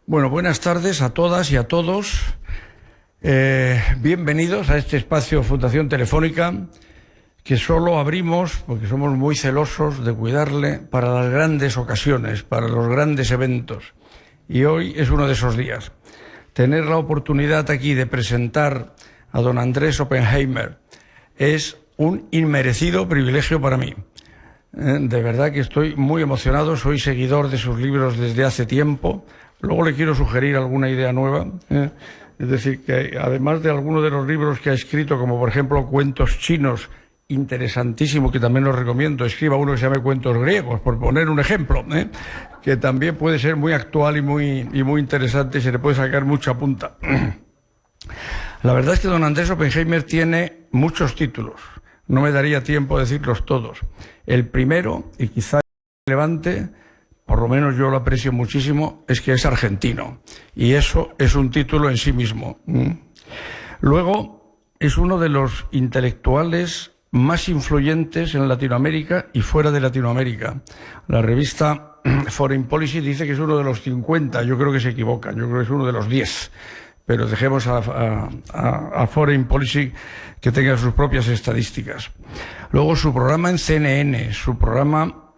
Bueno, buenas tardes a todas y a todos. Bienvenidos a este espacio Fundación Telefónica, que solo abrimos porque somos muy celosos de cuidarle para las grandes ocasiones, para los grandes eventos. Y hoy es uno de esos días. Tener la oportunidad aquí de presentar a don Andrés Oppenheimer es un inmerecido privilegio para mí. De verdad que estoy muy emocionado, soy seguidor de sus libros desde hace tiempo. Luego le quiero sugerir alguna idea nueva. Es decir, que además de algunos de los libros que ha escrito, como por ejemplo Cuentos chinos, interesantísimo, que también los recomiendo, escriba uno que se llame Cuentos griegos, por poner un ejemplo, que también puede ser muy actual y muy interesante y se le puede sacar mucha punta. La verdad es que don Andrés Oppenheimer tiene muchos títulos. No me daría tiempo de decirlos todos. El primero, y quizá relevante, por lo menos yo lo aprecio muchísimo, es que es argentino. Y eso es un título en sí mismo. Luego, es uno de los intelectuales más influyentes en Latinoamérica y fuera de Latinoamérica. La revista Foreign Policy dice que es uno de los 50, yo creo que se equivocan, yo creo que es uno de los 10. Pero dejemos a Foreign Policy que tenga sus propias estadísticas. Luego su programa en CNN, su programa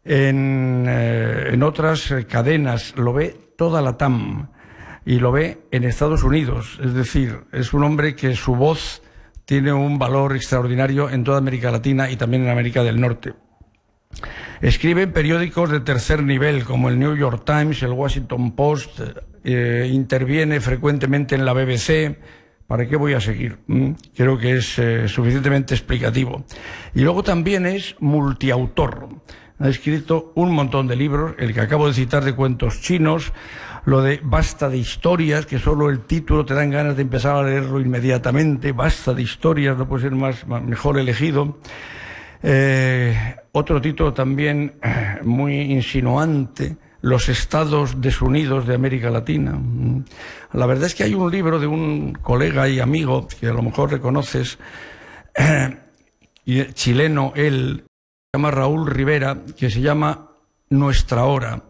en otras cadenas, lo ve toda la TAM y lo ve en Estados Unidos. Es decir, es un hombre que su voz tiene un valor extraordinario en toda América Latina y también en América del Norte. Escribe en periódicos de tercer nivel como el New York Times, el Washington Post, interviene frecuentemente en la BBC. ¿Para qué voy a seguir? Creo que es suficientemente explicativo. Y luego también es multiautor. Ha escrito un montón de libros, el que acabo de citar de Cuentos chinos, lo de Basta de historias, que solo el título te dan ganas de empezar a leerlo inmediatamente. Basta de historias, no puede ser mejor elegido. Otro título también muy insinuante, Los Estados Desunidos de América Latina. La verdad es que hay un libro de un colega y amigo que a lo mejor reconoces, chileno él, se llama Raúl Rivera, que se llama Nuestra Hora,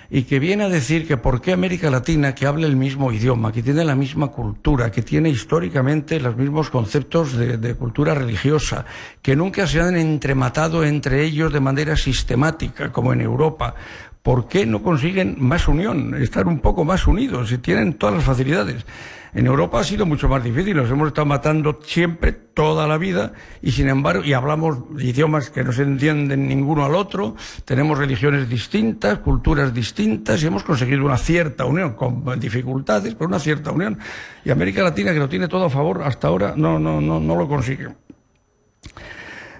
y que viene a decir que por qué América Latina, que habla el mismo idioma, que tiene la misma cultura, que tiene históricamente los mismos conceptos de cultura religiosa, que nunca se han entrematado entre ellos de manera sistemática, como en Europa, ¿por qué no consiguen más unión, estar un poco más unidos y tienen todas las facilidades? En Europa ha sido mucho más difícil, nos hemos estado matando siempre, toda la vida, y sin embargo, y hablamos idiomas que no se entienden ninguno al otro, tenemos religiones distintas, culturas distintas, y hemos conseguido una cierta unión, con dificultades, pero una cierta unión. Y América Latina, que lo tiene todo a favor, hasta ahora no lo consigue.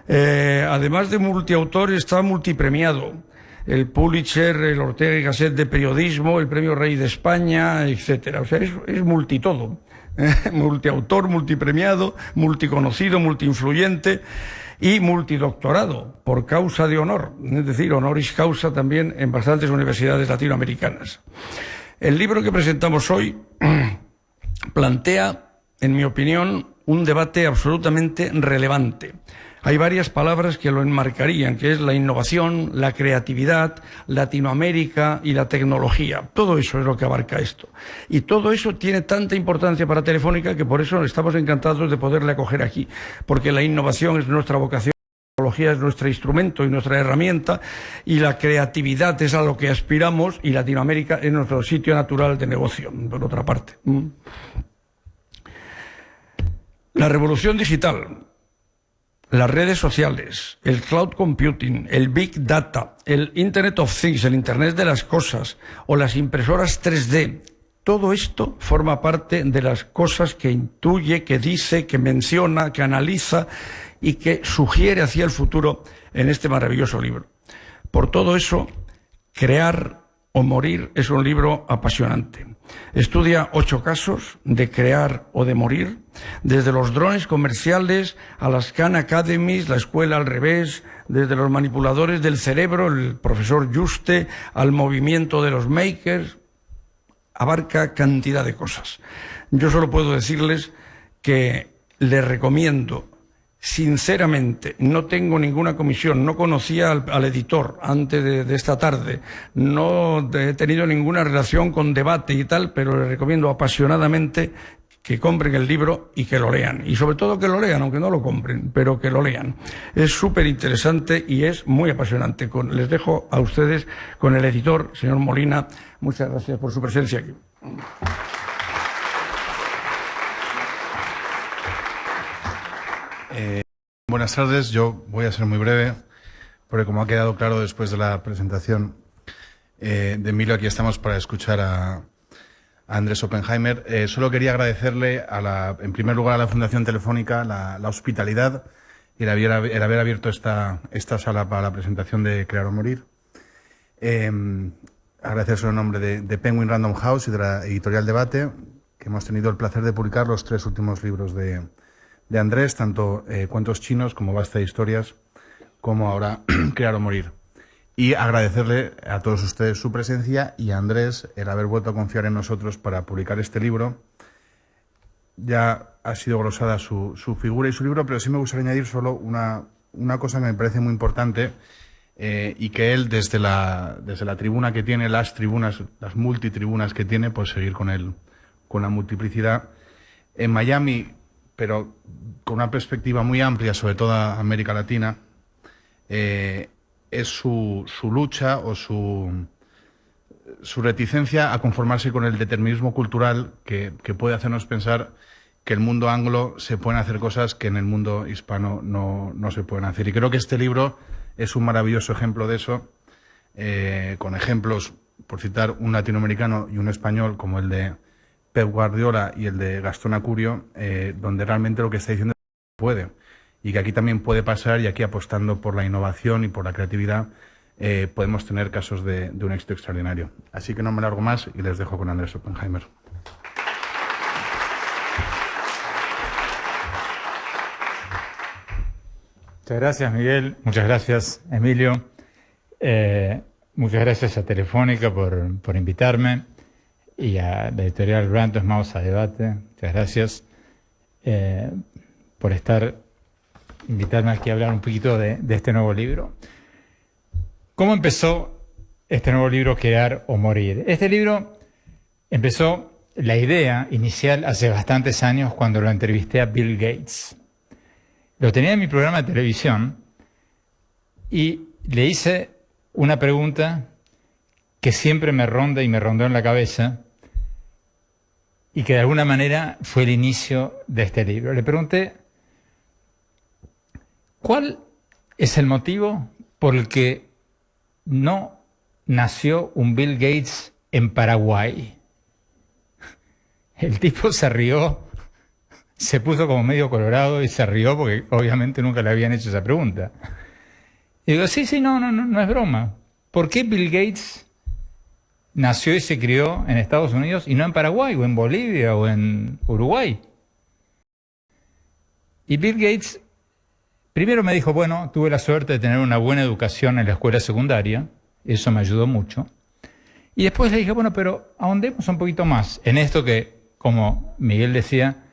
Además de multiautor, está multipremiado. El Pulitzer, el Ortega y Gasset de periodismo, el Premio Rey de España, etcétera. O sea, es multitodo. Multiautor, multipremiado, multiconocido, multiinfluyente y multidoctorado por causa de honor, es decir, honoris causa también en bastantes universidades latinoamericanas. El libro que presentamos hoy plantea, en mi opinión, un debate absolutamente relevante. Hay varias palabras que lo enmarcarían, que es la innovación, la creatividad, Latinoamérica y la tecnología. Todo eso es lo que abarca esto. Y todo eso tiene tanta importancia para Telefónica que por eso estamos encantados de poderle acoger aquí. Porque la innovación es nuestra vocación, la tecnología es nuestro instrumento y nuestra herramienta, y la creatividad es a lo que aspiramos, y Latinoamérica es nuestro sitio natural de negocio, por otra parte. La revolución digital, las redes sociales, el cloud computing, el big data, el Internet of Things, el Internet de las cosas o las impresoras 3D, todo esto forma parte de las cosas que intuye, que dice, que menciona, que analiza y que sugiere hacia el futuro en este maravilloso libro. Por todo eso, Crear o Morir es un libro apasionante. Estudia 8 casos de crear o de morir, desde los drones comerciales a las Khan Academies, la escuela al revés, desde los manipuladores del cerebro, el profesor Juste, al movimiento de los makers. Abarca cantidad de cosas. Yo solo puedo decirles que les recomiendo Sinceramente, no tengo ninguna comisión, no conocía al editor antes de esta tarde, no he tenido ninguna relación con debate y tal, pero les recomiendo apasionadamente que compren el libro y que lo lean. Y sobre todo que lo lean, aunque no lo compren, pero que lo lean. Es súper interesante y es muy apasionante. Les dejo a ustedes con el editor, señor Molina. Muchas gracias por su presencia aquí. Buenas tardes, yo voy a ser muy breve, porque como ha quedado claro después de la presentación de Emilio, aquí estamos para escuchar a Andrés Oppenheimer. Solo quería agradecerle, en primer lugar, a la Fundación Telefónica la hospitalidad y el haber abierto esta sala para la presentación de Crear o Morir. Agradecer en nombre de Penguin Random House y de la editorial Debate, que hemos tenido el placer de publicar los 3 últimos libros de Andrés, tanto Cuentos chinos como Basta de historias, como ahora Crear o Morir. Y agradecerle a todos ustedes su presencia y a Andrés el haber vuelto a confiar en nosotros para publicar este libro. Ya ha sido glosada su figura y su libro, pero sí me gustaría añadir solo una cosa que me parece muy importante, y que él, desde la tribuna que tiene, las multitribunas que tiene, pues seguir con la multiplicidad. En Miami, pero con una perspectiva muy amplia sobre toda América Latina, es su lucha o su reticencia a conformarse con el determinismo cultural que puede hacernos pensar que en el mundo anglo se pueden hacer cosas que en el mundo hispano no se pueden hacer. Y creo que este libro es un maravilloso ejemplo de eso, con ejemplos, por citar un latinoamericano y un español, como el de Pep Guardiola y el de Gastón Acurio, donde realmente lo que está diciendo es que puede, y que aquí también puede pasar, y aquí, apostando por la innovación y por la creatividad, podemos tener casos de un éxito extraordinario. Así que no me largo más y les dejo con Andrés Oppenheimer. Muchas gracias, Miguel. Muchas gracias, Emilio. Muchas gracias a Telefónica por invitarme, y a la editorial Random House a Debate. Muchas gracias por invitarme aquí a hablar un poquito de este nuevo libro. ¿Cómo empezó este nuevo libro, Crear o Morir? Este libro empezó, la idea inicial, hace bastantes años, cuando lo entrevisté a Bill Gates. Lo tenía en mi programa de televisión y le hice una pregunta que siempre me ronda y me rondó en la cabeza, y que de alguna manera fue el inicio de este libro. Le pregunté, ¿cuál es el motivo por el que no nació un Bill Gates en Paraguay? El tipo se rió, se puso como medio colorado y se rió, porque obviamente nunca le habían hecho esa pregunta. Y digo, sí, no es broma. ¿Por qué Bill Gates nació y se crió en Estados Unidos y no en Paraguay, o en Bolivia, o en Uruguay? Y Bill Gates primero me dijo, bueno, tuve la suerte de tener una buena educación en la escuela secundaria, eso me ayudó mucho. Y después le dije, bueno, pero ahondemos un poquito más en esto que, como Miguel decía,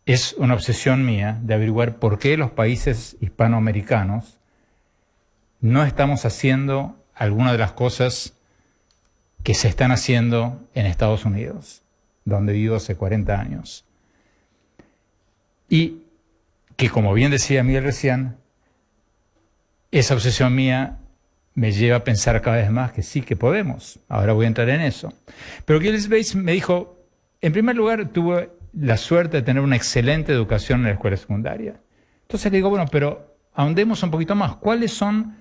es una obsesión mía, de averiguar por qué los países hispanoamericanos no estamos haciendo algunas de las cosas que se están haciendo en Estados Unidos, donde vivo hace 40 años. Y que, como bien decía Miguel recién, esa obsesión mía me lleva a pensar cada vez más que sí, que podemos. Ahora voy a entrar en eso. Pero Bill Gates me dijo, en primer lugar, tuve la suerte de tener una excelente educación en la escuela secundaria. Entonces le digo, bueno, pero ahondemos un poquito más. ¿Cuáles son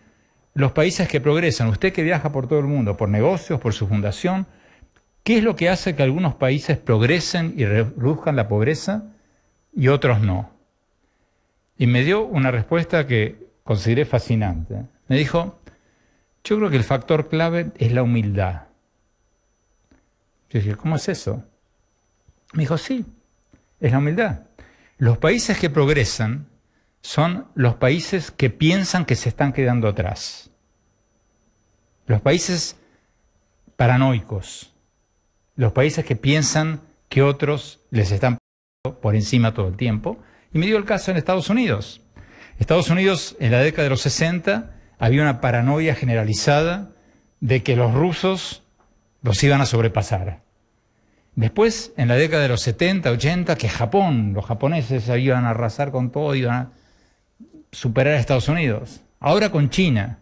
los países que progresan? Usted, que viaja por todo el mundo, por negocios, por su fundación, ¿qué es lo que hace que algunos países progresen y reduzcan la pobreza y otros no? Y me dio una respuesta que consideré fascinante. Me dijo, yo creo que el factor clave es la humildad. Yo dije, ¿cómo es eso? Me dijo, sí, es la humildad. Los países que progresan son los países que piensan que se están quedando atrás. Los países paranoicos. Los países que piensan que otros les están pasando por encima todo el tiempo. Y me dio el caso en Estados Unidos. Estados Unidos, en la década de los 60, había una paranoia generalizada de que los rusos los iban a sobrepasar. Después, en la década de los 70, 80, que Japón, los japoneses iban a arrasar con todo, iban a superar a Estados Unidos. Ahora con China.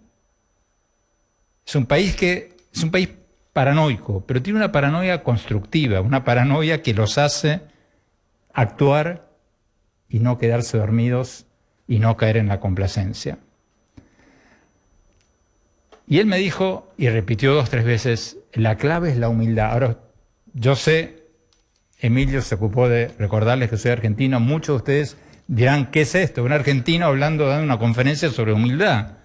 Es un país paranoico, pero tiene una paranoia constructiva, una paranoia que los hace actuar y no quedarse dormidos y no caer en la complacencia. Y él me dijo, y repitió 2 o 3 veces, la clave es la humildad. Ahora, yo sé, Emilio se ocupó de recordarles que soy argentino, muchos de ustedes dirán, ¿qué es esto? Un argentino hablando, dando una conferencia sobre humildad.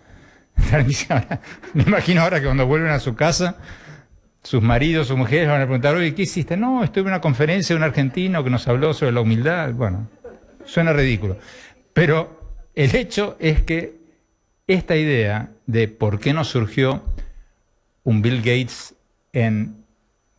Me imagino ahora que cuando vuelven a su casa, sus maridos, sus mujeres van a preguntar, oye, ¿qué hiciste? No, estuve en una conferencia de un argentino que nos habló sobre la humildad. Bueno, suena ridículo. Pero el hecho es que esta idea de por qué no surgió un Bill Gates en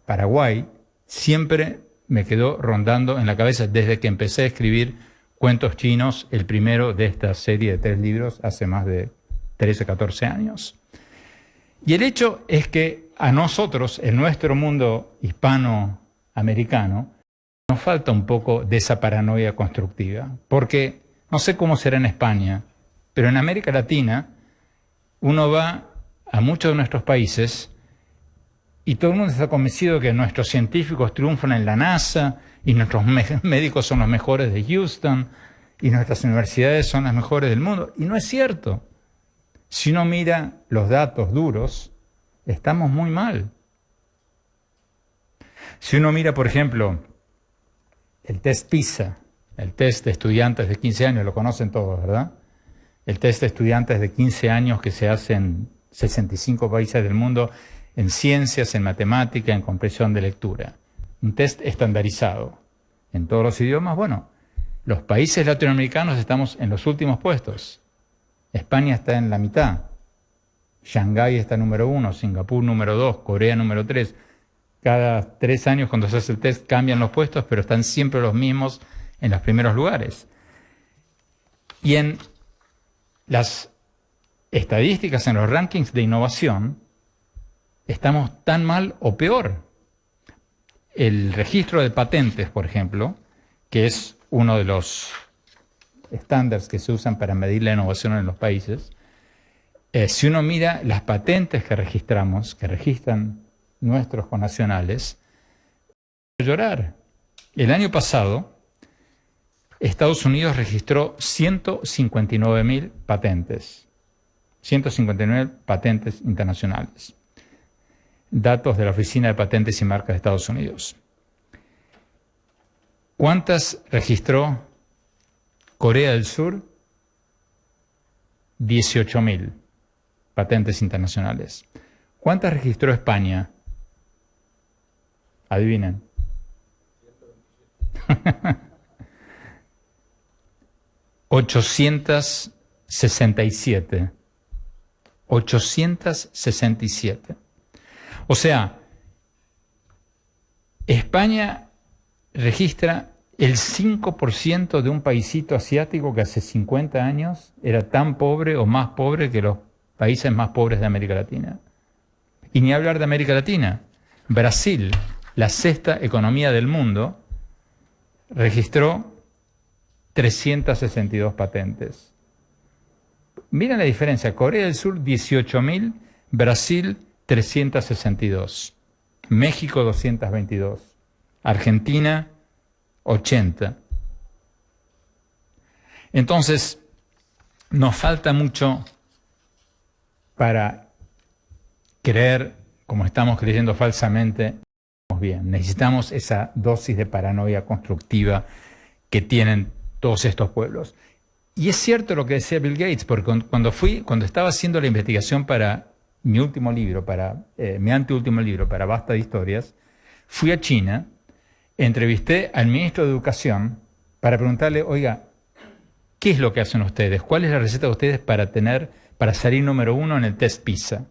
Paraguay siempre me quedó rondando en la cabeza desde que empecé a escribir Cuentos Chinos, el primero de esta serie de 3 libros, hace más de 13, 14 años. Y el hecho es que a nosotros, en nuestro mundo hispanoamericano, nos falta un poco de esa paranoia constructiva, porque no sé cómo será en España, pero en América Latina uno va a muchos de nuestros países y todo el mundo está convencido que nuestros científicos triunfan en la NASA y nuestros médicos son los mejores de Houston y nuestras universidades son las mejores del mundo. Y no es cierto. Si uno mira los datos duros, estamos muy mal. Si uno mira, por ejemplo, el test PISA, el test de estudiantes de 15 años, lo conocen todos, ¿verdad? El test de estudiantes de 15 años que se hace en 65 países del mundo en ciencias, en matemática, en comprensión de lectura. Un test estandarizado en todos los idiomas. Bueno, los países latinoamericanos estamos en los últimos puestos. España está en la mitad. Shanghái está número 1, Singapur número 2, Corea número 3. Cada 3 años cuando se hace el test cambian los puestos, pero están siempre los mismos en los primeros lugares. Y en las estadísticas, en los rankings de innovación, estamos tan mal o peor. El registro de patentes, por ejemplo, que es uno de los estándares que se usan para medir la innovación en los países, si uno mira las patentes que registramos, que registran nuestros connacionales, llorar. El año pasado, Estados Unidos registró 159.000 patentes. 159.000 patentes internacionales. Datos de la Oficina de Patentes y Marcas de Estados Unidos. ¿Cuántas registró Corea del Sur? 18.000 patentes internacionales. ¿Cuántas registró España? Adivinen. 867. 867. O sea, España registra el 5% de un paisito asiático que hace 50 años era tan pobre o más pobre que los países más pobres de América Latina. Y ni hablar de América Latina. Brasil, la 6ª economía del mundo, registró 362 patentes. Miren la diferencia. Corea del Sur, 18.000, Brasil, 362. México, 222. Argentina, 80. Entonces, nos falta mucho para creer, como estamos creyendo falsamente, bien. Necesitamos esa dosis de paranoia constructiva que tienen todos estos pueblos. Y es cierto lo que decía Bill Gates, porque cuando estaba haciendo la investigación para mi último libro, mi anteúltimo libro, para Basta de Historias, fui a China, entrevisté al ministro de Educación para preguntarle, oiga, ¿qué es lo que hacen ustedes? ¿Cuál es la receta de ustedes para salir número 1 en el test PISA?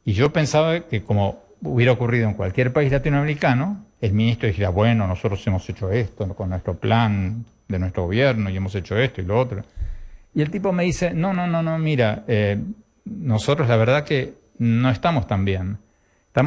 Y yo pensaba que, como hubiera ocurrido en cualquier país latinoamericano, el ministro dijera, bueno, nosotros hemos hecho esto con nuestro plan de nuestro gobierno y hemos hecho esto y lo otro. Y el tipo me dice, no, mira, nosotros la verdad que no estamos tan bien.